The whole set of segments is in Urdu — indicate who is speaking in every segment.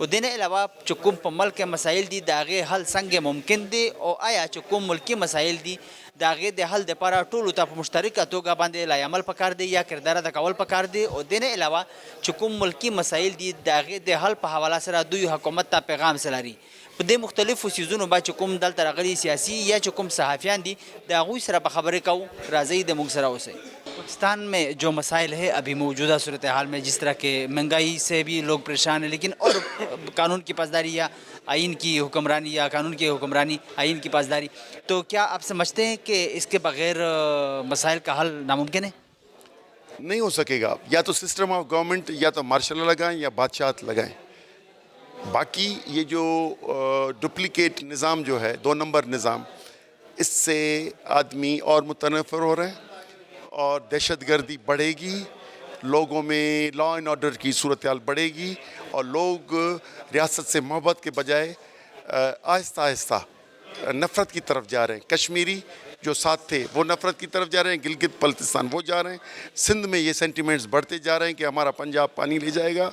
Speaker 1: و دین علاوه چکم په ملک مسائل دي داغه حل څنګه ممکن دي او آیا چکم ملکی مسائل دي داغه د حل لپاره ټولو ته په مشترکه توګه باندې لا عمل پکار دي یا کردار د کول پکار دي او دین علاوه چکم ملکی مسائل دي داغه د حل په حواله سره دوی حکومت ته پیغام سلاري په دې مختلفو سیزونو با چکم دلته راغلي سیاسي یا چکم صحافیان دي داغوی سره په خبرې کو راځي د موږ سره اوسئ پاکستان میں جو مسائل ہے ابھی موجودہ صورتحال میں جس طرح کہ مہنگائی سے بھی لوگ پریشان ہیں لیکن اور قانون کی پاسداری یا آئین کی حکمرانی یا قانون کی حکمرانی آئین کی پاسداری تو کیا آپ سمجھتے ہیں کہ اس کے بغیر مسائل کا حل ناممکن ہے؟
Speaker 2: نہیں ہو سکے گا. یا تو سسٹم آف گورنمنٹ یا تو مارشل لا لگائیں یا بادشاہت لگائیں. باقی یہ جو ڈپلیکیٹ نظام جو ہے 2 نمبر نظام اس سے آدمی اور متنفر ہو رہے ہیں اور دہشت گردی بڑھے گی, لوگوں میں لا اینڈ آرڈر کی صورتحال بڑھے گی اور لوگ ریاست سے محبت کے بجائے آہستہ آہستہ نفرت کی طرف جا رہے ہیں. کشمیری جو ساتھ تھے وہ نفرت کی طرف جا رہے ہیں, گلگت بلتستان وہ جا رہے ہیں, سندھ میں یہ سینٹیمنٹس بڑھتے جا رہے ہیں کہ ہمارا پنجاب پانی لے جائے گا.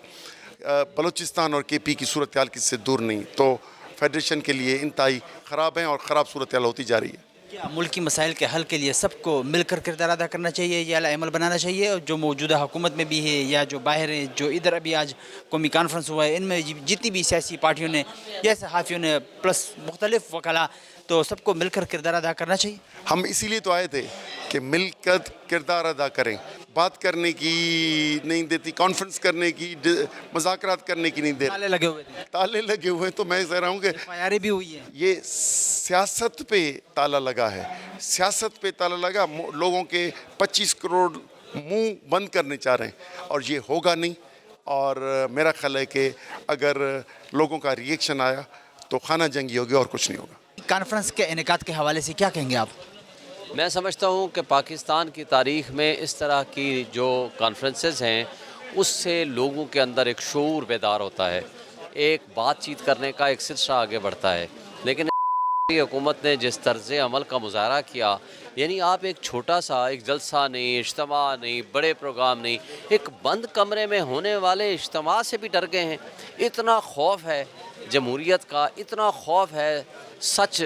Speaker 2: بلوچستان اور کے پی کی صورتحال کس سے دور نہیں, تو فیڈریشن کے لیے انتہائی خراب ہیں اور خراب صورتحال ہوتی جا رہی ہے.
Speaker 1: کیا ملکی مسائل کے حل کے لیے سب کو مل کر کردار ادا کرنا چاہیے یا عمل بنانا چاہیے؟ اور جو موجودہ حکومت میں بھی ہے یا جو باہر ہیں, جو ادھر ابھی آج قومی کانفرنس ہوا ہے, ان میں جتنی بھی سیاسی پارٹیوں نے یا صحافیوں نے پلس مختلف وکلاء, تو سب کو مل کر کردار ادا کرنا چاہیے.
Speaker 2: ہم اسی لیے تو آئے تھے کہ مل کر کردار ادا کریں. بات کرنے کی نہیں دیتی, کانفرنس کرنے کی, مذاکرات کرنے کی نہیں دیتی.
Speaker 1: تالے لگے ہوئے تھے,
Speaker 2: تالے لگے ہوئے. تو میں کہہ رہا ہوں کہ
Speaker 1: فیاری بھی ہوئی ہے.
Speaker 2: یہ سیاست پہ تالا لگا ہے, سیاست پہ تالا لگا. لوگوں کے 25 کروڑ منہ بند کرنے چاہ رہے ہیں اور یہ ہوگا نہیں. اور میرا خیال ہے کہ اگر لوگوں کا ریئیکشن آیا تو خانہ جنگی ہوگی اور کچھ نہیں ہوگا.
Speaker 1: کانفرنس کے انعقاد کے حوالے سے کیا کہیں گے آپ؟
Speaker 3: میں سمجھتا ہوں کہ پاکستان کی تاریخ میں اس طرح کی جو کانفرنسز ہیں اس سے لوگوں کے اندر ایک شعور بیدار ہوتا ہے, ایک بات چیت کرنے کا ایک سلسلہ آگے بڑھتا ہے. لیکن حکومت نے جس طرز عمل کا مظاہرہ کیا, یعنی آپ ایک چھوٹا سا ایک جلسہ نہیں, اجتماع نہیں, بڑے پروگرام نہیں, ایک بند کمرے میں ہونے والے اجتماع سے بھی ڈر گئے ہیں. اتنا خوف ہے جمہوریت کا, اتنا خوف ہے سچ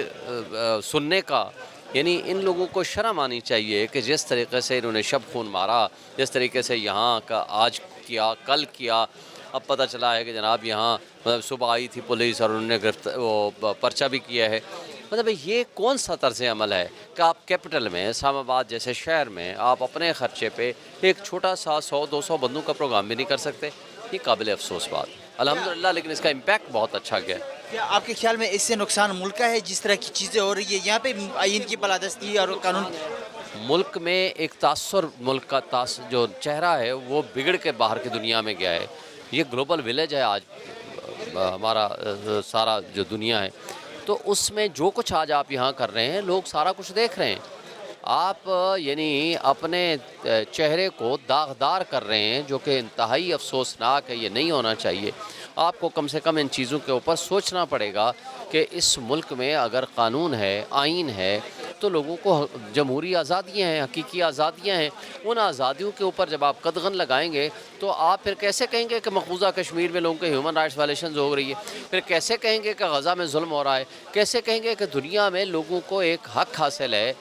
Speaker 3: سننے کا. یعنی ان لوگوں کو شرم آنی چاہیے کہ جس طریقے سے انہوں نے شب خون مارا, جس طریقے سے یہاں کا آج کیا, کل کیا. اب پتہ چلا ہے کہ جناب یہاں مطلب صبح آئی تھی پولیس اور انہوں نے وہ پرچہ بھی کیا ہے. مطلب یہ کون سا طرز عمل ہے کہ آپ کیپٹل میں اسلام آباد جیسے شہر میں آپ اپنے خرچے پہ ایک چھوٹا سا 100-200 بندوں کا پروگرام بھی نہیں کر سکتے. یہ قابل افسوس بات الحمدللہ, لیکن اس کا امپیکٹ بہت اچھا گیا.
Speaker 1: کیا آپ کے خیال میں اس سے نقصان ملک کا ہے جس طرح کی چیزیں ہو رہی ہے یہاں پہ آئین کی بالادستی اور قانون؟
Speaker 3: ملک میں ایک تاثر, ملک کا جو چہرہ ہے وہ بگڑ کے باہر کی دنیا میں گیا ہے. یہ گلوبل ولیج ہے آج ہمارا سارا جو دنیا ہے, تو اس میں جو کچھ آج آپ یہاں کر رہے ہیں لوگ سارا کچھ دیکھ رہے ہیں. آپ یعنی اپنے چہرے کو داغدار کر رہے ہیں جو کہ انتہائی افسوسناک ہے. یہ نہیں ہونا چاہیے. آپ کو کم سے کم ان چیزوں کے اوپر سوچنا پڑے گا کہ اس ملک میں اگر قانون ہے, آئین ہے, تو لوگوں کو جمہوری آزادیاں ہیں, حقیقی آزادیاں ہیں. ان آزادیوں کے اوپر جب آپ قدغن لگائیں گے تو آپ پھر کیسے کہیں گے کہ مقبوضہ کشمیر میں لوگوں کے ہیومن رائٹس وائلیشنز ہو رہی ہے؟ پھر کیسے کہیں گے کہ غزہ میں ظلم ہو رہا ہے؟ کیسے کہیں گے کہ دنیا میں لوگوں کو ایک حق حاصل ہے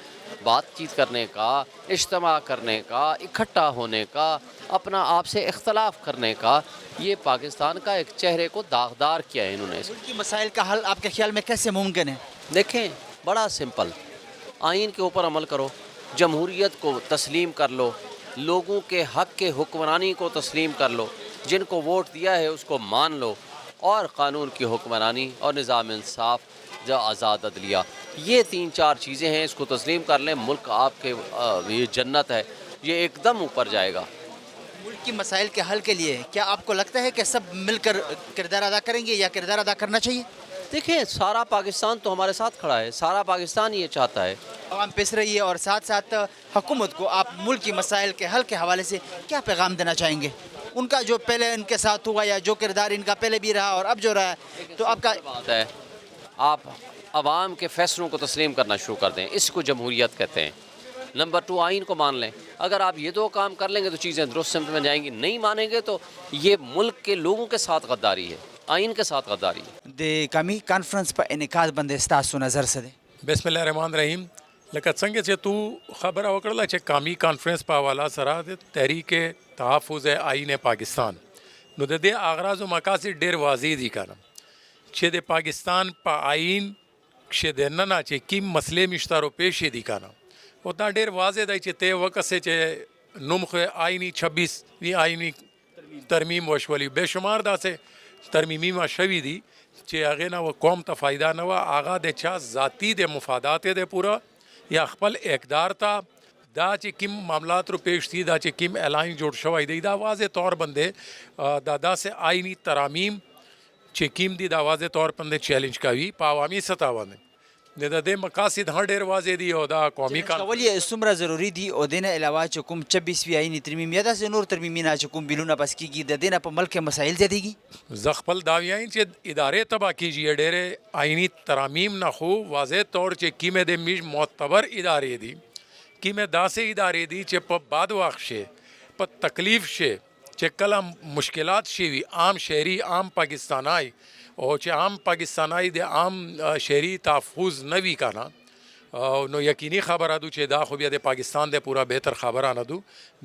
Speaker 3: بات چیت کرنے کا, اجتماع کرنے کا, اکٹھا ہونے کا, اپنا آپ سے اختلاف کرنے کا؟ یہ پاکستان کا ایک چہرے کو داغدار کیا ہے انہوں نے.
Speaker 1: ملکی مسائل کا حل آپ کے خیال میں کیسے ممکن ہے؟
Speaker 3: دیکھیں, بڑا سمپل, آئین کے اوپر عمل کرو, جمہوریت کو تسلیم کر لو, لوگوں کے حق کے حکمرانی کو تسلیم کر لو, جن کو ووٹ دیا ہے اس کو مان لو, اور قانون کی حکمرانی اور نظام انصاف, جو آزاد عدلیہ, یہ 3-4 چیزیں ہیں, اس کو تسلیم کر لیں. ملک آپ کے یہ جنت ہے, یہ ایک دم اوپر جائے گا.
Speaker 1: ملک کی مسائل کے حل کے لیے کیا آپ کو لگتا ہے کہ سب مل کر کردار ادا کریں گے یا کردار ادا کرنا چاہیے؟
Speaker 3: دیکھیں, سارا پاکستان تو ہمارے ساتھ کھڑا ہے, سارا پاکستان یہ چاہتا ہے.
Speaker 1: عوام پیش رہی ہے اور ساتھ ساتھ حکومت کو آپ ملک کی مسائل کے حل کے حوالے سے کیا پیغام دینا چاہیں گے؟ ان کا جو پہلے ان کے ساتھ ہوا یا جو کردار ان کا پہلے بھی رہا اور اب جو رہا ہے تو اب کا
Speaker 3: بات ہے آپ عوام کے فیصلوں کو تسلیم کرنا شروع کر دیں، اس کو جمہوریت کہتے ہیں۔ نمبر 2 آئین کو مان لیں، اگر آپ یہ 2 کام کر لیں گے تو چیزیں درست سمت میں جائیں گی، نہیں مانیں گے تو یہ ملک کے لوگوں کے ساتھ غداری ہے، آئین کے ساتھ غداری ہے۔
Speaker 1: د قومي کانفرنس په انعکاس باندې ستاسو نظر څه دی؟
Speaker 4: بسم الله الرحمن الرحیم. لکه څنګه چې تو خبره وکړله چې قومي کانفرنس په حواله سره د تحریک تحفظ آئین پاکستان، نو د دې اغراض او مقاصد ډېر واضح دي کنه چې د پاکستان په آئین کښې دننه چې کوم مسلې مشترو پیښې دي کنه او دا ډېر واضح دی چې ته وکسې چې نوم خو آئینی 26 وی آئینی ترمیم وشولي بے شمار داسې ترمیمی ما شوي دي چې هغې نه و قوم ته فایده نه وه، هغه د چا ذاتی د مفادات دی پوره یا خپل اقدار ته دا چې کوم معاملات رو پیش دي، دا چې کوم اعلان جوړ شوی دی، دا واضح طور باندې دا داسې آئینی ترامیم چې کوم دي دا واضح طور باندې چیلنج کوي په عوامي سطح باندې. د دې مقاصد هم ډېر واضح دي او دا قومي
Speaker 1: کول یې څومره ضروري دي او د نه علاوه چې کوم 26 وی آئیني ترمیم یا داسې نور ترمیمونه چې کوم بیلونه پس کېږي د دې نه په ملک کې مسایل زیاتېږي؟
Speaker 4: زه خپل دا وایم چې ادارې تباه کېږي ډېرې آئینی ترامیم نه، خو واضح طور چې کومې د میش معتبر ادارې دي، کومې داسې ادارې دي چې په باد وخت شي په تکلیف شي چې کله مشکلات شي وي عام شهري عام پاکستانای او چې عام پاکستانای د عام شهري تحفظ نه وي کنه نو یقیني خبره ده چې دا خو بیا د پاکستان د پورا بهتر خبره نه ده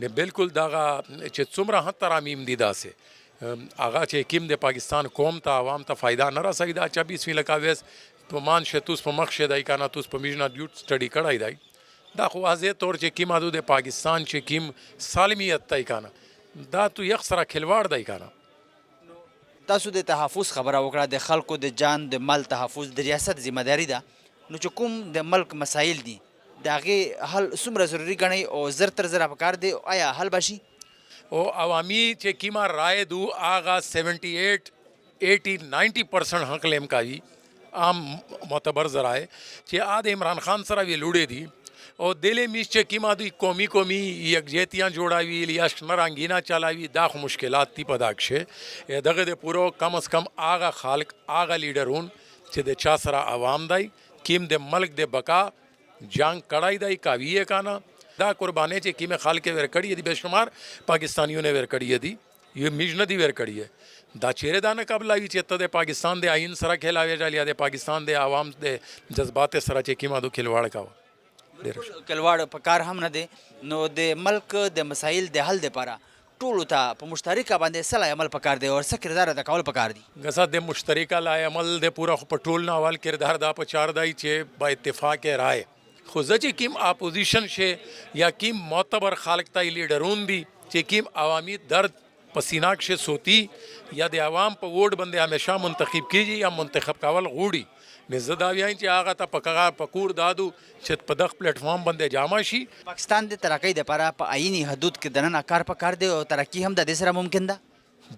Speaker 4: نه، بالکل دغه چې څومره هم ترامیم دي داسې هغه چې کوم د پاکستان قوم ته عوام ته فایده نه رسوي، دا 26 لکه ویس په مان شه توس په مخ شه دی کنه توس په میژنا ډیوټ سټډي کړی دی، دا خو واضح طور چې کوم ادو د پاکستان چې کوم سالمیت دی کنه دا تو یک سره کھلواړ دی کنه.
Speaker 1: تاسو د تحفظ خبره وکړه، د خلکو د جان د مال تحفظ د ریاست ذمہ داری ده، نو چې کوم د ملک مسایل دي د هغې حل څومره ضروري ګڼئ او زر تر زره پکار دی آیا حل به شي؟
Speaker 4: او عوامی چې کومه رایه دو هغه 78 80 90% حق کلیم کوي عام معتبر ذرایع چې آ د عمران خان سره وی لوړې دي او دلې میش چې کومه دوی قومي یکجهتیاں جوړاوي یا شنه رنګینا چلاوي، دا خو مشکلات دي په دا کښې دغه د پورو کم از کم هغه خلق هغه لیډرون چې د چا سره عوام دی کیم د ملک د بقا جنگ کړی دی کوي یې کنه دا قربانۍ چې کومې خلک یې ورکړي دي بے شمار پاکستانیو نه ورکړي دي، یو میژ نه دي ورکړي دا چیرې دا نه قبلوي چې ته د پاکستان د آئین سره کھلاوې جال یا د پاکستان د عوام د جذبات سره چې کومه دو کھلواړ کوه
Speaker 1: کلواړ په کار هم نه دی. نو د ملک د مسایل د حل لپاره ټولو ته په مشترکه باندې څه عمل پکار دی او څه کردار ادا کول پکار دي؟
Speaker 4: غصه د مشترکه لای عمل د پورا په ټول نه اول کردار دا په چار دی چې با اتفاق رائے خو چې کیم اپوزیشن شي یا کیم معتبر خلق ته لیډرون دي چې کیم عوامی درد پسینه کښې سوتی یا د عوام په ووټ باندې همیشه منتخب کیږي یا منتخب کول غوړي نه زه دا وایم چې هغه ته په کور دادو چې په دغه پلیټ فارم باندې جامع شي.
Speaker 1: پاکستان د ترقۍ دپاره په آئیني حدود کې دننه کار پکار دی او ترقي هم د دې سره ممکن ده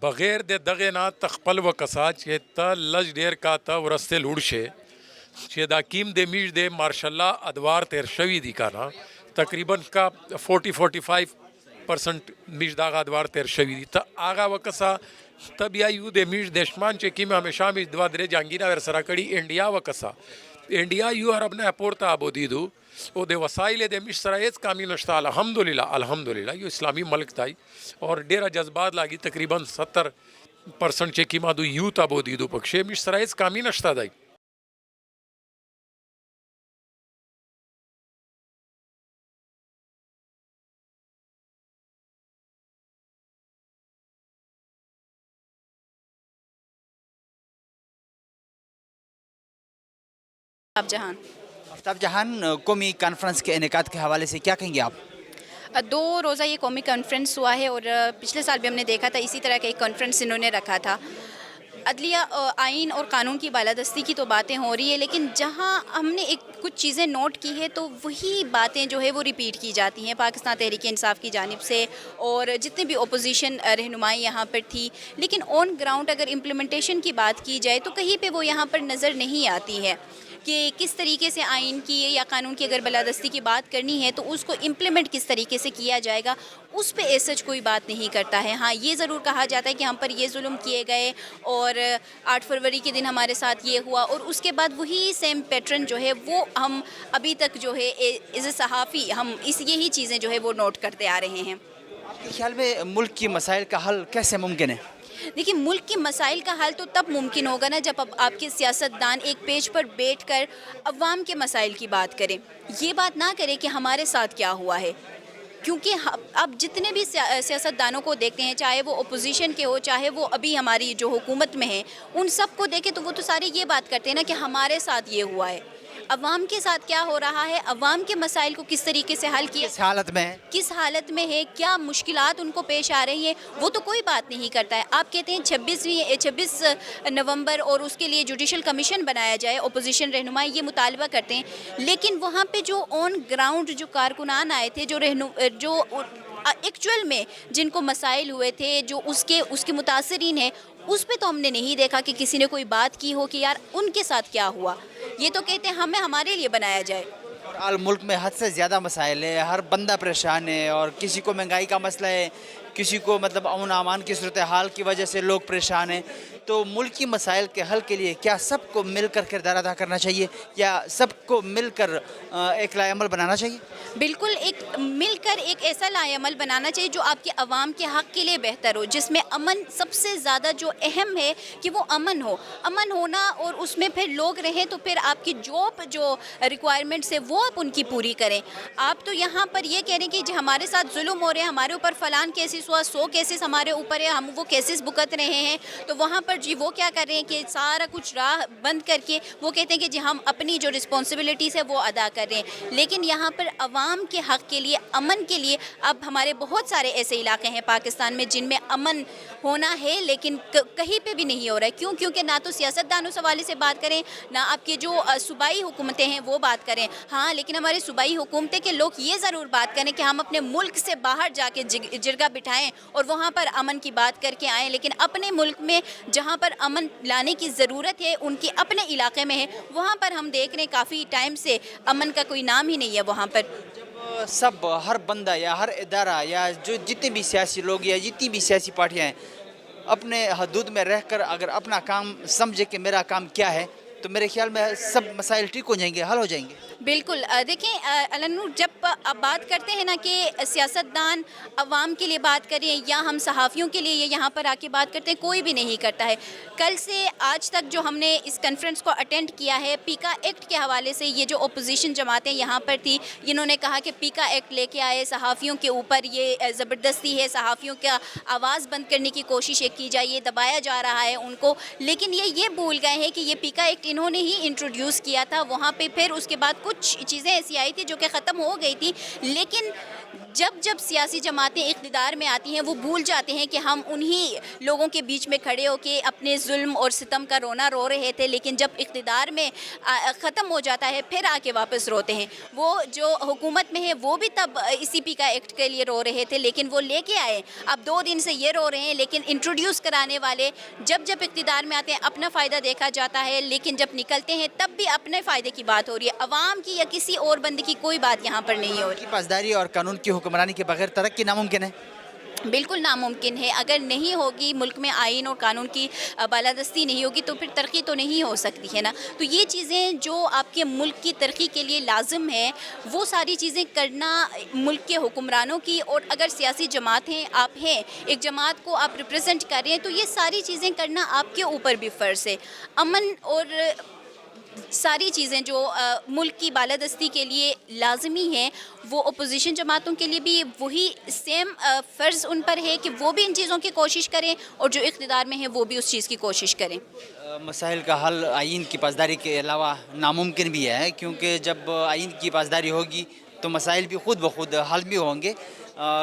Speaker 4: بغیر د دغه نه تخپل وکسا چې ته لږ ډېر کا ته ورسته لوړ شي چې دا کیم د میش د مارشالله ادوار تیر شوي دي کنه تقریبا کا 40-45% میش دغه ادوار تیر شوي دي ته هغه وکسا ته بیا یو د میش دشمن چې کیم همیشه میش 2-3 جنگیره ور سره کړي انډیا وکسا انډیا یو عرب نه پورته ابودیدو او د وسایل د میش سره هیڅ کمی نشته الحمدلله یو اسلامی ملک دی اور ډیره جذبات لاګي تقریبا 70% چې کیما دو یوت ابودیدو پکښې میش سره هیڅ کمی نشته دی.
Speaker 1: آفتاب جہان قومی کانفرنس کے انعقاد کے حوالے سے کیا کہیں گے آپ؟
Speaker 5: 2 روزہ یہ قومی کانفرنس ہوا ہے اور پچھلے سال بھی ہم نے دیکھا تھا اسی طرح کا ایک کانفرنس انہوں نے رکھا تھا. عدلیہ آئین اور قانون کی بالادستی کی تو باتیں ہو رہی ہے لیکن جہاں ہم نے کچھ چیزیں نوٹ کی ہے تو وہی باتیں جو ہے وہ ریپیٹ کی جاتی ہیں پاکستان تحریک انصاف کی جانب سے اور جتنے بھی اپوزیشن رہنمائی یہاں پر تھی، لیکن آن گراؤنڈ اگر امپلیمنٹیشن کی بات کی جائے تو کہیں پہ وہ یہاں پر نظر نہیں آتی ہے. کہ کس طریقے سے آئین کی یا قانون کی اگر بالادستی کی بات کرنی ہے تو اس کو امپلیمنٹ کس طریقے سے کیا جائے گا، اس پہ ایز سچ کوئی بات نہیں کرتا ہے۔ ہاں یہ ضرور کہا جاتا ہے کہ ہم پر یہ ظلم کیے گئے اور 8 فروری کے دن ہمارے ساتھ یہ ہوا، اور اس کے بعد وہی سیم پیٹرن جو ہے وہ ہم ابھی تک جو ہے ایز اے صحافی ہم یہی چیزیں جو ہے وہ نوٹ کرتے آ رہے ہیں۔
Speaker 1: آپ کے خیال میں ملک کی مسائل کا حل کیسے ممکن ہے؟
Speaker 5: دیکھیے ملک کے مسائل کا حل تو تب ممکن ہوگا نا جب آپ کے سیاستدان ایک پیج پر بیٹھ کر عوام کے مسائل کی بات کریں، یہ بات نہ کریں کہ ہمارے ساتھ کیا ہوا ہے، کیونکہ اب جتنے بھی سیاستدانوں کو دیکھتے ہیں، چاہے وہ اپوزیشن کے ہو چاہے وہ ابھی ہماری جو حکومت میں ہیں، ان سب کو دیکھیں تو وہ تو سارے یہ بات کرتے ہیں نا کہ ہمارے ساتھ یہ ہوا ہے۔ عوام کے ساتھ کیا ہو رہا ہے، عوام کے مسائل کو کس طریقے سے حل کیا،
Speaker 1: کس حالت میں ہے؟
Speaker 5: کس حالت میں ہے، کیا مشکلات ان کو پیش آ رہی ہیں، وہ تو کوئی بات نہیں کرتا ہے۔ آپ کہتے ہیں 26 نومبر اور اس کے لیے جوڈیشل کمیشن بنایا جائے، اپوزیشن رہنما یہ مطالبہ کرتے ہیں، لیکن وہاں پہ جو آن گراؤنڈ جو کارکنان آئے تھے، جو ایکچوئل میں جن کو مسائل ہوئے تھے، جو اس کے متاثرین ہیں، اس پہ تو ہم نے نہیں دیکھا کہ کسی نے کوئی بات کی ہو کہ یار ان کے ساتھ کیا ہوا۔ یہ تو کہتے ہیں ہمارے لیے بنایا جائے۔
Speaker 1: اور آل ملک میں حد سے زیادہ مسائل ہے، ہر بندہ پریشان ہے، اور کسی کو مہنگائی کا مسئلہ ہے، کسی کو امن امان کی صورتحال کی وجہ سے لوگ پریشان ہیں۔ تو ملکی مسائل کے حل کے لیے کیا سب کو مل کر کردار ادا کرنا چاہیے یا سب کو مل کر ایک لائحہ عمل بنانا چاہیے؟
Speaker 5: بالکل مل کر ایک ایسا لائحہ عمل بنانا چاہیے جو آپ کے عوام کے حق کے لیے بہتر ہو، جس میں امن سب سے زیادہ جو اہم ہے کہ وہ امن ہونا، اور اس میں پھر لوگ رہیں تو پھر آپ کی جو ریکوائرمنٹس ہے وہ آپ ان کی پوری کریں۔ آپ تو یہاں پر یہ کہہ رہے ہیں کہ جی ہمارے ساتھ ظلم ہو رہے ہیں، ہمارے اوپر فلان کیسز ہوا، 100 کیسز ہمارے اوپر ہے، ہم وہ کیسز بھگت رہے ہیں، تو وہاں پر جی وہ کیا کر رہے ہیں کہ سارا کچھ راہ بند کر کے وہ کہتے ہیں کہ جی ہم اپنی جو رسپانسبلٹیز ہے وہ ادا کر رہے ہیں، لیکن یہاں پر عوام کے حق کے لیے، امن کے لیے، اب ہمارے بہت سارے ایسے علاقے ہیں پاکستان میں جن میں امن ہونا ہے لیکن کہیں پہ بھی نہیں ہو رہا ہے۔ کیونکہ نہ تو سیاستدانوں سے حوالے سے بات کریں، نہ آپ کے جو صوبائی حکومتیں ہیں وہ بات کریں، ہاں لیکن ہمارے صوبائی حکومتیں کے لوگ یہ ضرور بات کریں کہ ہم اپنے ملک سے باہر جا کے جرگہ بٹھائیں اور وہاں پر امن کی بات کر کے آئیں، لیکن اپنے ملک میں جہاں پر امن لانے کی ضرورت ہے ان کے اپنے علاقے میں ہے، وہاں پر ہم دیکھ رہے ہیں کافی ٹائم سے امن کا کوئی نام ہی نہیں ہے وہاں پر۔
Speaker 1: سب ہر بندہ یا ہر ادارہ یا جو جتنے بھی سیاسی لوگ یا جتنی بھی سیاسی پارٹیاں ہیں اپنے حدود میں رہ کر اگر اپنا کام سمجھے کہ میرا کام کیا ہے تو میرے خیال میں سب مسائل ٹھیک ہو جائیں گے، حل ہو جائیں گے۔
Speaker 5: بالکل دیکھیں علنور، جب آپ بات کرتے ہیں نا کہ سیاستدان عوام کے لیے بات کریں یا ہم صحافیوں کے لیے یہاں پر آ کے بات کرتے ہیں، کوئی بھی نہیں کرتا ہے۔ کل سے آج تک جو ہم نے اس کانفرنس کو اٹینڈ کیا ہے، پیکا ایکٹ کے حوالے سے یہ جو اپوزیشن جماعتیں یہاں پر تھی، انہوں نے کہا کہ پیکا ایکٹ لے کے آئے، صحافیوں کے اوپر یہ زبردستی ہے، صحافیوں کا آواز بند کرنے کی کوشش کی جائے، یہ دبایا جا رہا ہے ان کو، لیکن یہ بھول گئے ہیں کہ یہ پیکا ایکٹ انہوں نے ہی انٹروڈیوس کیا تھا وہاں پہ، پھر اس کے بعد کچھ چیزیں ایسی آئی تھی جو کہ ختم ہو گئی تھی، لیکن جب سیاسی جماعتیں اقتدار میں آتی ہیں وہ بھول جاتے ہیں کہ ہم انہی لوگوں کے بیچ میں کھڑے ہو کے اپنے ظلم اور ستم کا رونا رو رہے تھے، لیکن جب اقتدار میں ختم ہو جاتا ہے پھر آ کے واپس روتے ہیں۔ وہ جو حکومت میں ہے وہ بھی تب اسی پیکا ایکٹ کے لیے رو رہے تھے، لیکن وہ لے کے آئے، اب 2 دن سے یہ رو رہے ہیں، لیکن انٹروڈیوس کرانے والے جب اقتدار میں آتے ہیں اپنا فائدہ دیکھا جاتا ہے، لیکن جب نکلتے ہیں تب بھی اپنے فائدے کی بات ہو رہی ہے، عوام کی یا کسی اور بندے کی کوئی بات یہاں پر نہیں ہو رہی۔
Speaker 1: پاسداری اور قانون کی حکمرانی کے بغیر ترقی ناممکن ہے؟
Speaker 5: بالکل ناممکن ہے، اگر نہیں ہوگی ملک میں آئین اور قانون کی بالادستی نہیں ہوگی تو پھر ترقی تو نہیں ہو سکتی ہے نا۔ تو یہ چیزیں جو آپ کے ملک کی ترقی کے لیے لازم ہے وہ ساری چیزیں کرنا ملک کے حکمرانوں کی، اور اگر سیاسی جماعت ہیں، آپ ہیں ایک جماعت کو آپ ریپرزینٹ کر رہے ہیں تو یہ ساری چیزیں کرنا آپ کے اوپر بھی فرض ہے۔ امن اور ساری چیزیں جو ملک کی بالادستی کے لیے لازمی ہیں وہ اپوزیشن جماعتوں کے لیے بھی وہی سیم فرض ان پر ہے کہ وہ بھی ان چیزوں کی کوشش کریں، اور جو اقتدار میں ہیں وہ بھی اس چیز کی کوشش کریں۔
Speaker 1: مسائل کا حل آئین کی پاسداری کے علاوہ ناممکن بھی ہے، کیونکہ جب آئین کی پاسداری ہوگی تو مسائل بھی خود بخود حل بھی ہوں گے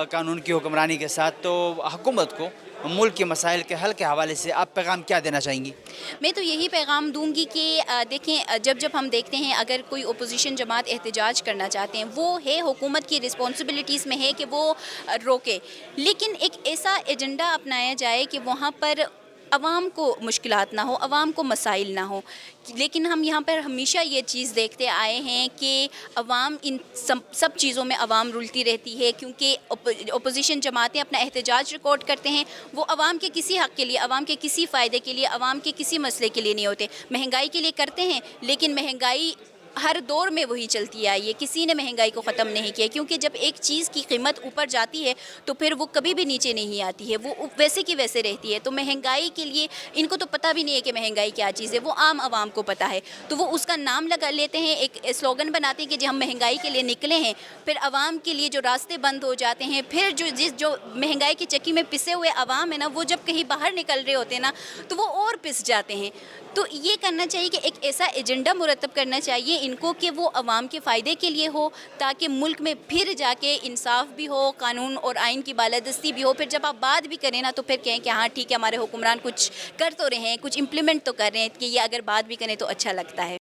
Speaker 1: قانون کی حکمرانی کے ساتھ۔ تو حکومت کو ملک کے مسائل کے حل کے حوالے سے آپ پیغام کیا دینا چاہیں گی؟
Speaker 5: میں تو یہی پیغام دوں گی کہ دیکھیں، جب ہم دیکھتے ہیں اگر کوئی اپوزیشن جماعت احتجاج کرنا چاہتے ہیں، وہ ہے حکومت کی رسپانسبلٹیز میں ہے کہ وہ روکے، لیکن ایک ایسا ایجنڈا اپنایا جائے کہ وہاں پر عوام کو مشکلات نہ ہو، عوام کو مسائل نہ ہو. لیکن ہم یہاں پر ہمیشہ یہ چیز دیکھتے آئے ہیں کہ عوام ان سب چیزوں میں عوام رلتی رہتی ہے، کیونکہ اپوزیشن جماعتیں اپنا احتجاج ریکارڈ کرتے ہیں، وہ عوام کے کسی حق کے لیے، عوام کے کسی فائدے کے لیے، عوام کے کسی مسئلے کے لیے نہیں ہوتے. مہنگائی کے لیے کرتے ہیں، لیکن مہنگائی ہر دور میں وہی چلتی آئی ہے. کسی نے مہنگائی کو ختم نہیں کیا، کیونکہ جب ایک چیز کی قیمت اوپر جاتی ہے تو پھر وہ کبھی بھی نیچے نہیں آتی ہے، وہ ویسے کی ویسے رہتی ہے. تو مہنگائی کے لیے ان کو تو پتہ بھی نہیں ہے کہ مہنگائی کیا چیز ہے، وہ عام عوام کو پتہ ہے. تو وہ اس کا نام لگا لیتے ہیں، ایک سلوگن بناتے ہیں کہ جی ہم مہنگائی کے لیے نکلے ہیں. پھر عوام کے لیے جو راستے بند ہو جاتے ہیں، پھر جو مہنگائی کی چکی میں پسے ہوئے عوام ہے نا، وہ جب کہیں باہر نکل رہے ہوتے ہیں نا تو وہ اور پس جاتے ہیں. تو یہ کرنا چاہیے کہ ایک ایسا ایجنڈا مرتب کرنا چاہیے ان کو کہ وہ عوام کے فائدے کے لیے ہو، تاکہ ملک میں پھر جا کے انصاف بھی ہو، قانون اور آئین کی بالادستی بھی ہو. پھر جب آپ بات بھی کریں نا تو پھر کہیں کہ ہاں ٹھیک ہے ہمارے حکمران کچھ کر تو رہے ہیں، کچھ امپلیمنٹ تو کر رہے ہیں، کہ یہ اگر بات بھی کریں تو اچھا لگتا ہے.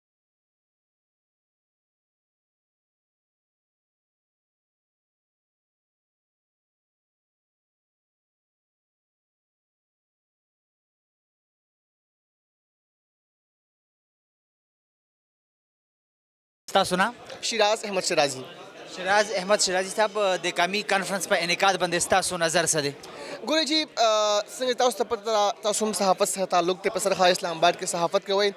Speaker 1: تاسو نه
Speaker 6: شیراز احمد شرازی.
Speaker 1: شراز احمد شرازي صاحب د قومي کانفرنس په انعقاد باندې ستاسو نظر څه دی؟
Speaker 6: ګورئ جی څنګه تاسو ته پته ده، تاسو هم صحافت سره تعلق دی، په سرخا اسلام آباد کې صحافت کوئ.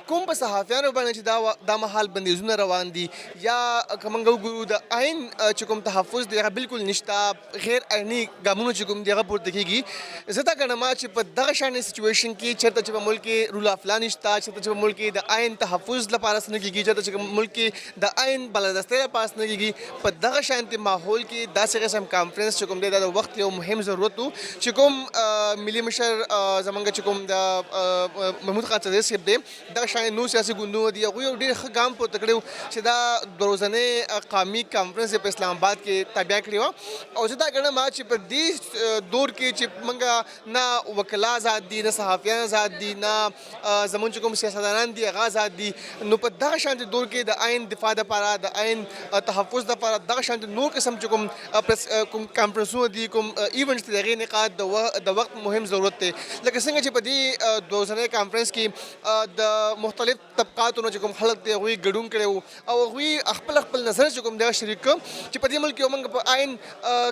Speaker 6: کوم په صحافیانو باندې چې دا مهال بندیزونه روان دي یا که موږ وګورو د آئین چې کوم تحفظ دی هغه بالکل نشته، غیر آئیني ګامونه چې کوم دي هغه پورته کېږي. زه دا ګڼم چې په دغه شانې سچویشن کې چېرته چې په ملک کې رول آف لا نشته، چېرته چې په ملک کې د آئین تحفظ لپاره څه نه کېږي، چېرته چې په ملک کې د آئین بالادستۍ لپاره څه نه کېږي، په دغه شانتي ماحول کې داسې قسم کانفرنس چې کوم دی دا د وخت یو مهم ضرورت و چې کوم ملي مشر زمونږ چې کوم د محمود خان صدر صاحب دی، دغه شانې نور سیاسي ګوندونه دي، هغوی یو ډېر ښه ګام پورته کړی و چې دا دوه ورځنۍ قومي کانفرنس یې په اسلام آباد کې تابع کړې وه. او زه دا ګڼم چې په دې دور کې چې موږ نه وکلا آزاد دي، نه صحافیان آزاد دي، نه زمونږ چې کوم سیاستدانان دي هغه آزاد دي، نو په دغه شانتي دور کې د آئین دفاع دپاره، د آئین تحفظ دپاره دغه شانتي نور قسم چې کوم کانفرنسونه دي، کوم ایونټس دي، د هغې انعقاد د وخت مهم ضرورت دی. لکه څنګه چې په دې دوه ورځنۍ کانفرنس کې د مختلف طبقاتو نه چې کوم خلک دی هغوی ګډون کړی و او هغوی خپل نظر چې کوم دی هغه شریک کړ چې په دې ملک کې موږ په آئین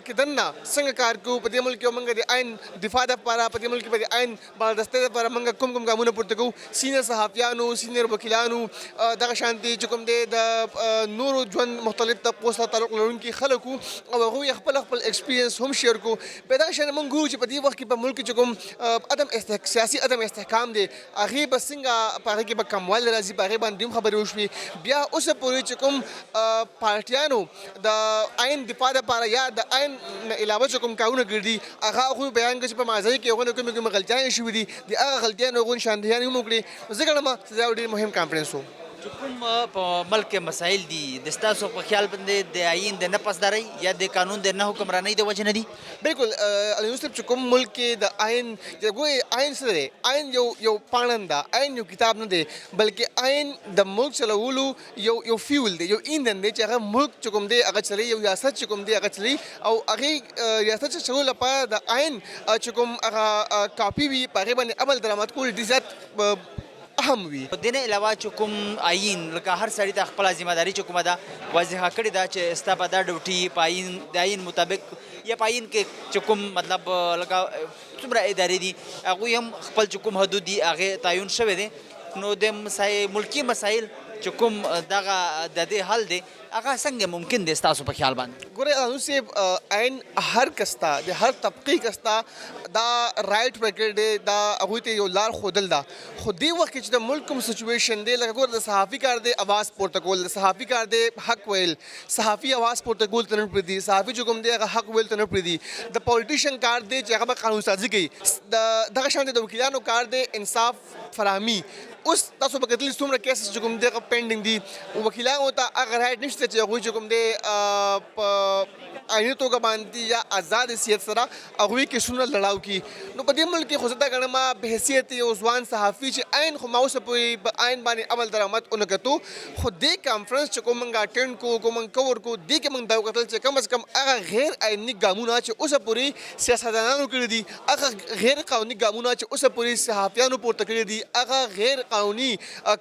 Speaker 6: کې دننه څنګه کار کوو، په دې ملک کې موږ د آئین دفاع دپاره، په دې ملک کې د آئین بالادستۍ دپاره موږ کوم ګامونه پورته کوو. سینیر صحافیانو، سینیر وکیلانو، دغه شانتي چې کوم دی د نورو ژوند مختلف طبقو سره تعلق لرونکي خلک وو او هغوی خپل ایکسپیرینس هم شیر کړو. په دغه شان موږ ګورو چې په دې وخت کې په ملک کې چې کوم سیاسي عدم استحکام دی هغې به څنګه په هغې کې به کموالی راځي، په هغې باندې هم خبرې وشوې. بیا اوسه پورې چې کوم پارټیانو د آئین دفاع دپاره یا د آئین نه علاوه چې کوم کارونه کړي دي هغه هغوی بیان کړي چې په ماضي کې هغوی نه کومې غلطیانې شوي دي، د هغه غلطیانو هغوی نشاندهیانې هم وکړي. زه ګڼم چې دا یو ډېر مهم کانفرنس و.
Speaker 1: چې کوم په ملک کې مسایل دي د ستاسو په خیال باندې د آئین د نه پاسدارۍ یا د قانون د نه حکمرانۍ د وجې نه دي؟
Speaker 6: بالکل علي صاحب چې کوم ملک کې د آئین آئین څه دی؟ آئین یو پاڼن ده، آئین یو کتاب نه دی، بلکې آئین د ملک چلولو یو فیول دی، یو ایندن دی چې هغه ملک چې کوم دی هغه چلوي، یو ریاست چې کوم دی هغه چلوي او هغې ریاست چې چلولو لپاره د آئین چې کوم هغه کاپي وي په هغې باندې عمل درآمد کول ډېر زیات اهم وي.
Speaker 1: د دې نه علاوه چې کوم آئین لکه هر سړي ته خپله ذمهداري چې کومه ده واضحه کړې ده چې ستا په دا ډیوټي په آئین د آئین مطابق یا په آئین کې چې کوم مطلب لکه څومره ادارې دي هغوی هم خپل چې کوم حدود دي هغې تعین شوی دی. نو د ملکي مسایل چې کوم دغه د دې حل دی هغه څنګه ممکن دی ستاسو په خیال باندې؟
Speaker 6: ګورئ انوس صاحب آئین هر کس ته د هر طبقې کس ته دا رایټ ورکړی دی، دا هغوی ته یو لار ښودل ده. خو دې وخت کې چې د ملک کوم سچویشن دی لکه ګوره د صحافي کار دی اواز پورته کول، د صحافي کار دی حق ویل، صحافي اواز پورته کول ته نه پرېږدي، صحافي چې کوم دی هغه حق ویل ته نه پرېږدي. د پولیټیشن کار دی چې هغه به قانون سازي کوي، دغه شانتې د وکیلانو کار دی انصاف فراهمي. اوس تاسو به کتلي څومره کیسز چې کوم دی هغه پینډینګ دي، وکیلانو ته هغه رایټ نشته چې هغوی چې کوم دی په آئیني توګه باندې یا آزاد حیثیت سره هغوی کیسونه لړاو وکړي نو په دې ملک کې خو زه دا ګڼم بحیثیت یو ځوان صحافي چې عین خو ما اوسه پورې په عین باندې عمل درآمد ونه کتو خو دې کانفرنس چې کوم موږ اټینډ کوم موږ کور کو دې کې موږ دا وکتل چې کم از کم هغه غیر آئیني ګامونه چې اوسه پورې سیاستدانانو کړي دي هغه غیر قانوني ګامونه چې اوسه پورې صحافیانو پورته کړي دي هغه غیر قانوني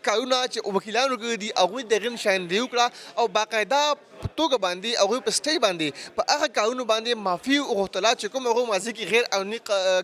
Speaker 6: کارونه چې وکیلانو کړي دي هغوی د هغې نشاندهي وکړه او باقاعده په توګه باندې هغوی په سټیج باندې په هغه کارونو باندې معافي وغوښتله چې کوم هغوی ماضي کې غیر قانوني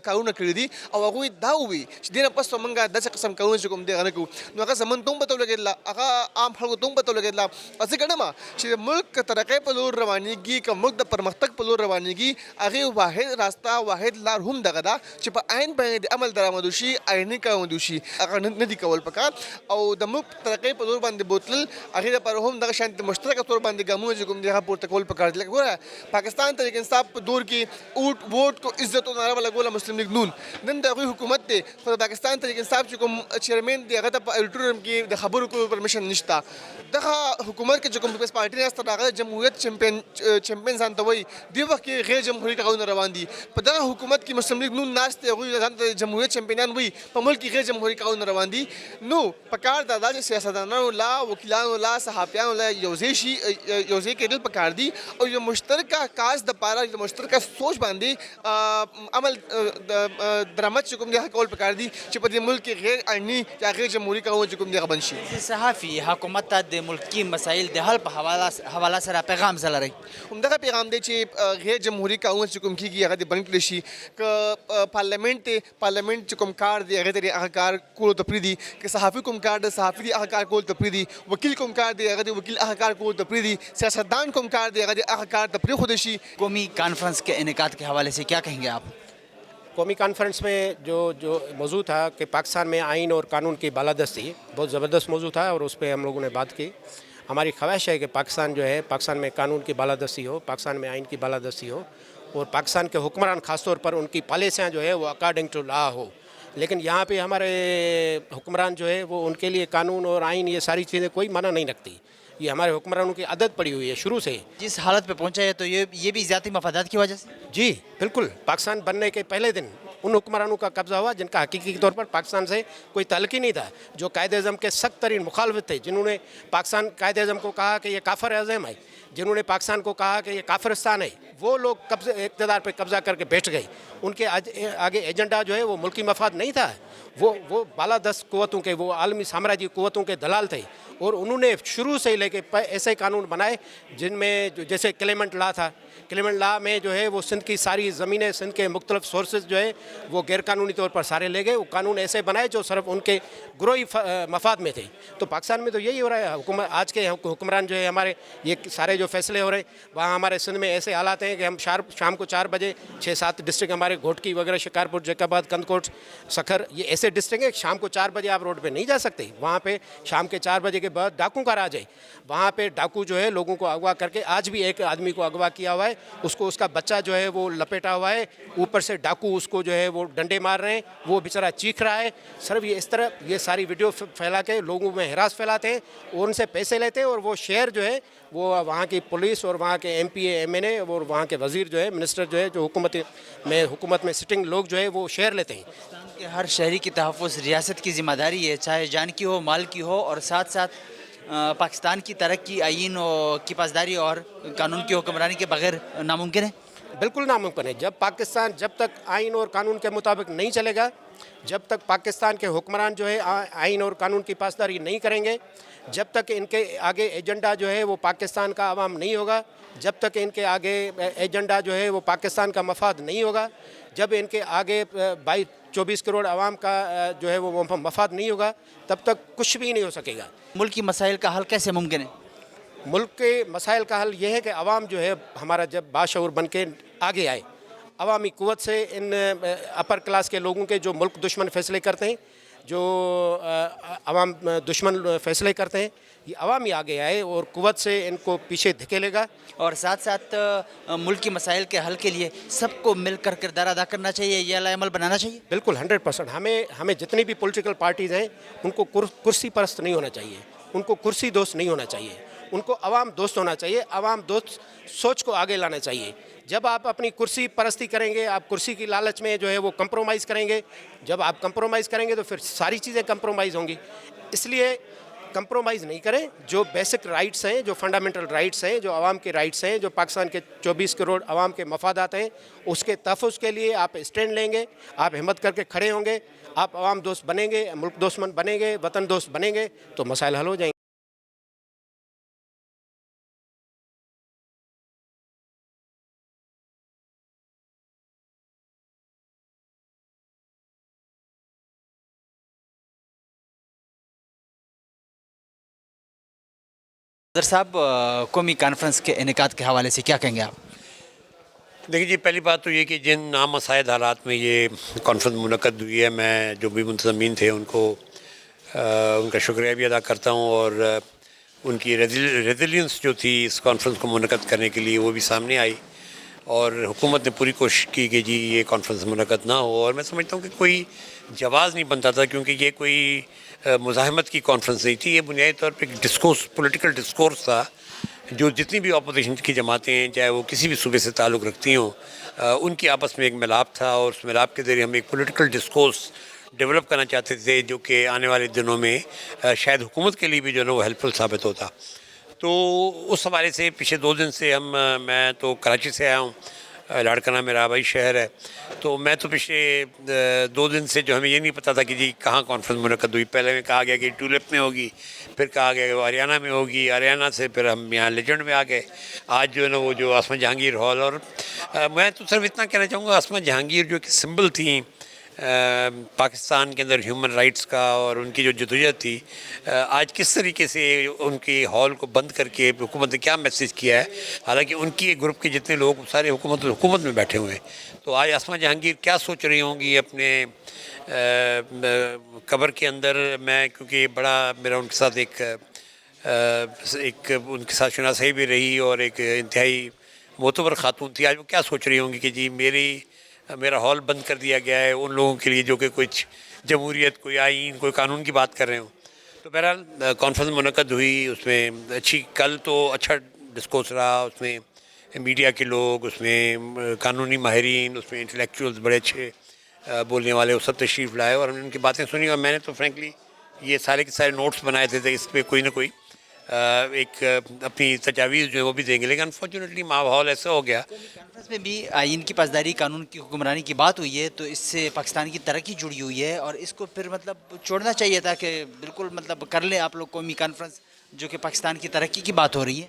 Speaker 6: کارونه کړي دي او هغوی دا ووایي چې دې نه پس به موږ داسې قسم کارونه چې کوم دی هغه نه کوو نو هغه زموږ ته هم پته ولګېدله هغه عام خلکو ته هم پته ولګېدله زه ګڼم چې ملک که ترقۍ په لور روانېږي که ملک د پرمختګ په لور روانېږي هغې واحد راسته واحد لار هم دغه ده چې په عین باندې د عمل درآمد وشي عیني کارونه وشي هغه نه دي کول پکار او د ملک ترقۍ په لور باندې بوتلل هغې لپاره هم دغه شانتې مشترکه طور باندې ګامونه چې کوم دی هغه پورته کول پکار دي لکه ګوره پاکستان تحریک انصاف په دور کې ووټ کو عزت و نعره به لګوله مسلم لیگ نون نن د هغوی حکومت دی خو د پاکستان تحریک انصاف چې کوم چیرمین دی هغه ته په اډیټوریم کې د خبرو کولو پرمیشن نشته دغه حکومت کې چې کوم پیپلز پارټي ناسته ده هغه جمهوریت چمپین ځان ته وایي دې وخت کې غیر جمهوري کارونه روان دي په دغه حکومت کې مسلم لیگ نون ناست دی هغوی ځان ته جمهوریت چمپینان وایي په ملک کې غیر جمهوري کارونه روان دي نو پکار دا ده چې سیاستدانانو لا وکیلانو لا صحافیانو لا یوځای شي یوځای کېدل پکار دي او یو مشترکه کاز دپاره یو مشترکه سوچ باندې عمل درآمد چې کوم دی هغه کول پکار دي چې په دې ملک کې غیر آئیني یا غیر جمهوري کارونه چې کوم دی هغه بند شي
Speaker 1: صحافي حکومت ته د ملکی مسایل د حل په حواله سره پیغام څه لرئ
Speaker 6: همدغه پیغام دی چې غیر جمهوري کارونه چې کوم کېږي هغه دې بند کړی شي که پارلمنټ چې کوم کار دی هغې ته دې هغه کار کولو ته پرېږدي که صحافي کوم کار دی صحافي دې هغه کار کولو ته پرېږدي وکیل کوم کار دی هغه دې وکیل هغه کار کولو ته پرېږدي سیاستدان کوم کار دی هغه دې هغه کار ته پرېښودی شي
Speaker 1: قومی کانفرنس کے انعقاد کے حوالے سے کیا کہیں گے آپ
Speaker 7: قومی کانفرنس میں جو موضوع تھا کہ پاکستان میں آئین اور قانون کی بالادستی بہت زبردست موضوع تھا اور اس پہ ہم لوگوں نے بات کی ہماری خواہش ہے کہ پاکستان جو ہے پاکستان میں قانون کی بالادستی ہو پاکستان میں آئین کی بالادستی ہو اور پاکستان کے حکمران خاص طور پر ان کی پالیسیاں جو ہے وہ اکارڈنگ ٹو لا ہو لیکن یہاں پہ ہمارے حکمران جو ہے وہ ان کے لیے قانون اور آئین یہ ساری چیزیں کوئی معنی نہیں رکھتی یہ ہمارے حکمرانوں کی عادت پڑی ہوئی ہے شروع سے
Speaker 1: جس حالت پہ پہنچا ہے تو یہ بھی ذاتی مفادات کی وجہ سے
Speaker 7: جی بالکل پاکستان بننے کے پہلے دن ان حکمرانوں کا قبضہ ہوا جن کا حقیقی طور پر پاکستان سے کوئی تعلق ہی نہیں تھا جو قائد اعظم کے سخت ترین مخالف تھے جنہوں نے پاکستان قائد اعظم کو کہا کہ یہ کافر اعظم ہے جنہوں نے پاکستان کو کہا کہ یہ کافرستان ہے وہ لوگ اقتدار پہ قبضہ کر کے بیٹھ گئے ان کے آگے ایجنڈا جو ہے وہ ملکی مفاد نہیں تھا وہ بالادست قوتوں کے وہ عالمی سامراجی قوتوں کے دلال تھے اور انہوں نے شروع سے لے کے ایسے قانون بنائے جن میں جیسے کلیمنٹ لا تھا کلیمنٹ لا میں جو ہے وہ سندھ کی ساری زمینیں سندھ کے مختلف سورسز جو ہے وہ غیر قانونی طور پر سارے لے گئے وہ قانون ایسے بنائے جو صرف ان کے گروہی مفاد میں تھے تو پاکستان میں تو یہی ہو رہا ہے حکومت آج کے حکمران جو ہے ہمارے یہ سارے جو فیصلے ہو رہے وہاں ہمارے سندھ میں ایسے حالات ہیں کہ ہم شام کو 4 بجے 6-7 ڈسٹرکٹ ہمارے گھوٹکی وغیرہ شکارپور جیکاباد کندکوٹ سکھر یہ ایسے ڈسٹرکٹ ہیں شام کو 4 بجے آپ روڈ پہ نہیں جا سکتے وہاں پہ شام کے 4 بجے کے بعد ڈاکو کا راج ہے وہاں پہ ڈاکو جو ہے لوگوں کو اغوا کر کے آج بھی ایک آدمی کو اغوا کیا ہوا ہے اس کا بچہ جو ہے وہ لپیٹا ہوا ہے اوپر سے ڈاکو اس کو جو ہے وہ ڈنڈے مار رہے ہیں وہ بیچارہ چیخ رہا ہے صرف یہ اس طرح یہ ساری ویڈیو پھیلا کے لوگوں میں ہراس پھیلاتے ہیں اور ان سے پیسے لیتے ہیں اور وہ شہر جو ہے وہ وہاں کی پولیس اور وہاں کے M P A M N A اور وہاں کے وزیر جو ہے منسٹر جو ہے جو حکومت میں سٹنگ لوگ جو ہے وہ شیئر لیتے ہیں
Speaker 1: پاکستان کے ہر شہری کی تحفظ ریاست کی ذمہ داری ہے چاہے جان کی ہو مال کی ہو اور ساتھ ساتھ پاکستان کی ترقی آئین کی پاسداری اور قانون کی حکمرانی کے بغیر ناممکن ہے
Speaker 7: بالکل ناممکن ہے جب تک آئین اور قانون کے مطابق نہیں چلے گا جب تک پاکستان کے حکمران جو ہے آئین اور قانون کی پاسداری نہیں کریں گے جب تک ان کے آگے ایجنڈا جو ہے وہ پاکستان کا عوام نہیں ہوگا جب تک ان کے آگے ایجنڈا جو ہے وہ پاکستان کا مفاد نہیں ہوگا جب ان کے آگے 22-24 کروڑ عوام کا جو ہے وہ مفاد نہیں ہوگا تب تک کچھ بھی نہیں ہو سکے گا
Speaker 1: ملکی مسائل کا حل کیسے ممکن ہے
Speaker 7: ملک کے مسائل کا حل یہ ہے کہ عوام جو ہے ہمارا جب باشعور بن کے آگے آئے عوامی قوت سے ان اپر کلاس کے لوگوں کے جو ملک دشمن فیصلے کرتے ہیں جو عوام دشمن فیصلے کرتے ہیں یہ عوامی آگے آئے اور قوت سے ان کو پیچھے دھکیلے گا
Speaker 1: اور ساتھ ساتھ ملکی مسائل کے حل کے لیے سب کو مل کر کردار ادا کرنا چاہیے یہ عمل بنانا چاہیے
Speaker 7: بالکل 100% ہمیں جتنی بھی پولیٹیکل پارٹیز ہیں ان کو کرسی پرست نہیں ہونا چاہیے ان کو کرسی دوست نہیں ہونا چاہیے ان کو عوام دوست ہونا چاہیے، عوام دوست سوچ کو آگے لانا چاہیے. جب آپ اپنی کرسی پرستی کریں گے، آپ کرسی کی لالچ میں جو ہے وہ کمپرومائز کریں گے، جب آپ کمپرومائز کریں گے تو پھر ساری چیزیں کمپرومائز ہوں گی. اس لیے کمپرومائز نہیں کریں. جو بیسک رائٹس ہیں، جو فنڈامنٹل رائٹس ہیں، جو عوام کے رائٹس ہیں، جو پاکستان کے 24 کروڑ عوام کے مفادات ہیں، اس کے تحفظ کے لیے آپ اسٹینڈ لیں گے، آپ ہمت کر کے کھڑے ہوں گے، آپ عوام دوست بنیں گے، ملک دوست بنیں گے، وطن دوست بنیں گے تو مسائل حل ہو جائیں گے.
Speaker 1: صدر صاحب قومی کانفرنس کے انعقاد کے حوالے سے کیا کہیں گے آپ؟
Speaker 8: دیکھیے جی، پہلی بات تو یہ کہ جن نامساعد حالات میں یہ کانفرنس منعقد ہوئی ہے، میں جو بھی منتظمین تھے ان کو ان کا شکریہ بھی ادا کرتا ہوں، اور ان کی ریزیلینس جو تھی اس کانفرنس کو منعقد کرنے کے لیے وہ بھی سامنے آئی، اور حکومت نے پوری کوشش کی کہ جی یہ کانفرنس منعقد نہ ہو. اور میں سمجھتا ہوں کہ کوئی جواز نہیں بنتا تھا، کیونکہ یہ کوئی مزاحمت کی کانفرنس نہیں تھی. یہ بنیادی طور پہ ایک ڈسکورس، پولیٹیکل ڈسکورس تھا. جو جتنی بھی اپوزیشن کی جماعتیں ہیں، چاہے وہ کسی بھی صوبے سے تعلق رکھتی ہوں، ان کی آپس میں ایک ملاپ تھا، اور اس ملاپ کے ذریعے ہم ایک پولیٹیکل ڈسکورس ڈیولپ کرنا چاہتے تھے جو کہ آنے والے دنوں میں شاید حکومت کے لیے بھی جو ہے نا وہ ہیلپ فل ثابت ہوتا. تو اس حوالے سے پچھلے 2 دن سے میں تو کراچی سے آیا ہوں، لاڑکانہ میرا آبائی شہر ہے. تو میں تو پچھلے 2 دن سے جو ہمیں یہ نہیں پتہ تھا کہ جی کہاں کانفرنس منعقد ہوئی. پہلے میں کہا گیا کہ ٹولپ میں ہوگی، پھر کہا گیا کہ وہ ہریانہ میں ہوگی، ہریانہ سے پھر ہم یہاں لیجنڈ میں آ گئے. آج جو ہے نا وہ جو آسما جہانگیر ہال، اور میں تو صرف اتنا کہنا چاہوں گا، آسما جہانگیر جو کہ سمبل تھیں پاکستان کے اندر ہیومن رائٹس کا، اور ان کی جو جدوجہد تھی، آج کس طریقے سے ان کی ہال کو بند کر کے حکومت نے کیا میسیج کیا ہے. حالانکہ ان کی ایک گروپ کے جتنے لوگ سارے حکومت میں بیٹھے ہوئے ہیں. تو آج آسما جہانگیر کیا سوچ رہی ہوں گی اپنے قبر کے اندر. میں کیونکہ بڑا میرا ان کے ساتھ ایک ان کے ساتھ شناسائی بھی رہی، اور ایک انتہائی معتبر خاتون تھی. آج وہ کیا سوچ رہی ہوں گی کہ جی میرا ہال بند کر دیا گیا ہے ان لوگوں کے لیے جو کہ کچھ جمہوریت، کوئی آئین، کوئی قانون کی بات کر رہے ہوں. تو بہرحال کانفرنس منعقد ہوئی، اس میں کل تو اچھا ڈسکورس رہا. اس میں میڈیا کے لوگ، اس میں قانونی ماہرین، اس میں انٹلیکچوئلز بڑے اچھے بولنے والے، وہ سب تشریف لائے، اور ہم نے ان کی باتیں سنی. اور میں نے تو فرینکلی یہ سارے کے سارے نوٹس بنائے تھے اس پہ کوئی نہ کوئی ایک اپنی تجاویز جو ہے وہ بھی دیں گے. لیکن انفارچونیٹلی ماحول ایسا ہو گیا.
Speaker 1: کانفرنس میں بھی آئین کی پاسداری، قانون کی حکمرانی کی بات ہوئی ہے، تو اس سے پاکستان کی ترقی جڑی ہوئی ہے، اور اس کو پھر مطلب چھوڑنا چاہیے تھا کہ بالکل مطلب کر لیں آپ لوگ قومی کانفرنس جو کہ پاکستان کی ترقی کی بات ہو رہی ہے.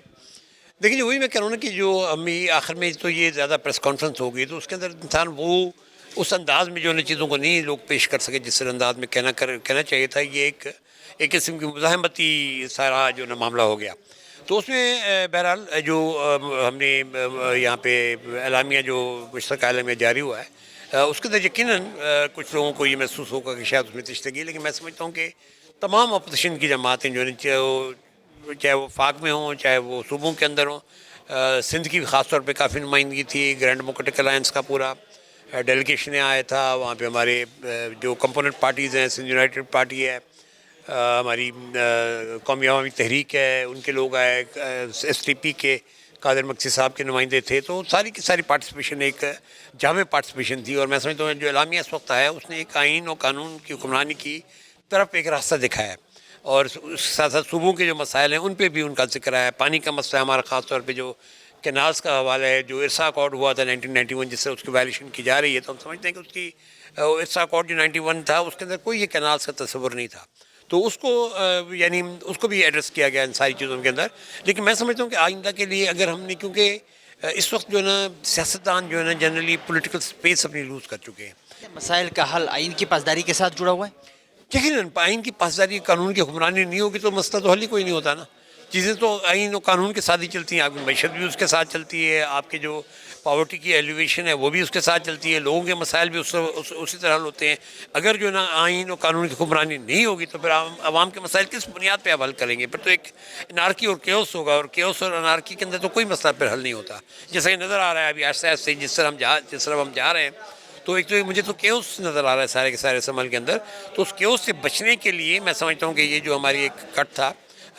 Speaker 8: دیکھیے وہی میں کہہ رہا ہوں نا کہ جو ہمیں آخر میں تو یہ زیادہ پریس کانفرنس ہو گئی، تو اس کے اندر انسان وہ اس انداز میں جو ہے چیزوں کو نہیں لوگ پیش کر سکے جس انداز میں کہنا چاہیے تھا. یہ ایک قسم کی مزاحمتی سارا جو نا معاملہ ہو گیا. تو اس میں بہرحال جو ہم نے یہاں پہ اعلامیہ جو مشترکہ اعلامیہ جاری ہوا ہے، اس کے اندر یقیناً کچھ لوگوں کو یہ محسوس ہوگا کہ شاید اس میں تشتگی. لیکن میں سمجھتا ہوں کہ تمام اپوزیشن کی جماعتیں جو ہیں، چاہے وہ فاق میں ہوں، چاہے وہ صوبوں کے اندر ہوں، سندھ کی خاص طور پہ کافی نمائندگی تھی. گرینڈ ڈیموکریٹک الائنس کا پورا ڈیلیگیشن آیا تھا. وہاں پہ ہمارے جو کمپوننٹ پارٹیز ہیں، سندھ یونائٹڈ پارٹی ہے، ہماری قومی عوامی تحریک ہے، ان کے لوگ آئے، ایس ٹی پی کے قادر مکسی صاحب کے نمائندے تھے. تو ساری کی ساری پارٹیسپیشن ایک جامع پارٹیسپیشن تھی. اور میں سمجھتا ہوں جو اعلامیہ اس وقت آیا اس نے ایک آئین و قانون کی حکمرانی کی طرف ایک راستہ دکھایا ہے، اور اس کے ساتھ ساتھ صوبوں کے جو مسائل ہیں ان پہ بھی ان کا ذکر ہے. پانی کا مسئلہ ہمارا خاص طور پہ جو کینالز کا حوالہ ہے، جو ارسا اکارڈ ہوا تھا 1991 جس سے اس کی وائلیشن کی جا رہی ہے، تو ہم سمجھتے ہیں کہ اس کی ارسا اکارڈ جو 91 تھا اس کے اندر کوئی یہ کینالز کا تصور نہیں تھا. تو اس کو یعنی اس کو بھی ایڈریس کیا گیا ان ساری چیزوں کے اندر. لیکن میں سمجھتا ہوں کہ آئندہ کے لیے اگر ہم نے، کیونکہ اس وقت جو ہے نا سیاستدان جو ہے نا جنرلی پولیٹیکل سپیس اپنی لوز کر چکے ہیں.
Speaker 1: مسائل کا حل آئین کی پاسداری کے ساتھ جڑا ہوا ہے.
Speaker 8: یقیناً آئین کی پاسداری، قانون کی حکمرانی نہیں ہوگی تو مسئلہ تو حل ہی کوئی نہیں ہوتا نا. چیزیں تو آئین و قانون کے ساتھ ہی چلتی ہیں. آپ کی معیشت بھی اس کے ساتھ چلتی ہے، آپ کے جو پاورٹی کی ایلیویشن ہے وہ بھی اس کے ساتھ چلتی ہے، لوگوں کے مسائل بھی اسی طرح حل ہوتے ہیں. اگر جو ہے نا آئین و قانون کی حکمرانی نہیں ہوگی تو پھر عوام کے مسائل کس بنیاد پہ آپ حل کریں گے؟ پھر تو ایک انارکی اور کیوس ہوگا، اور کیوس اور انارکی کے اندر تو کوئی مسئلہ پھر حل نہیں ہوتا. جیسا کہ نظر آ رہا ہے ابھی آہستہ آہستہ جس طرح ہم جا رہے ہیں، تو ایک تو مجھے تو کیوس نظر آ رہا ہے سارے کے سارے اس عمل کے اندر. تو اس کیوس سے بچنے کے لیے میں سمجھتا ہوں کہ یہ جو ہماری ایک کٹ تھا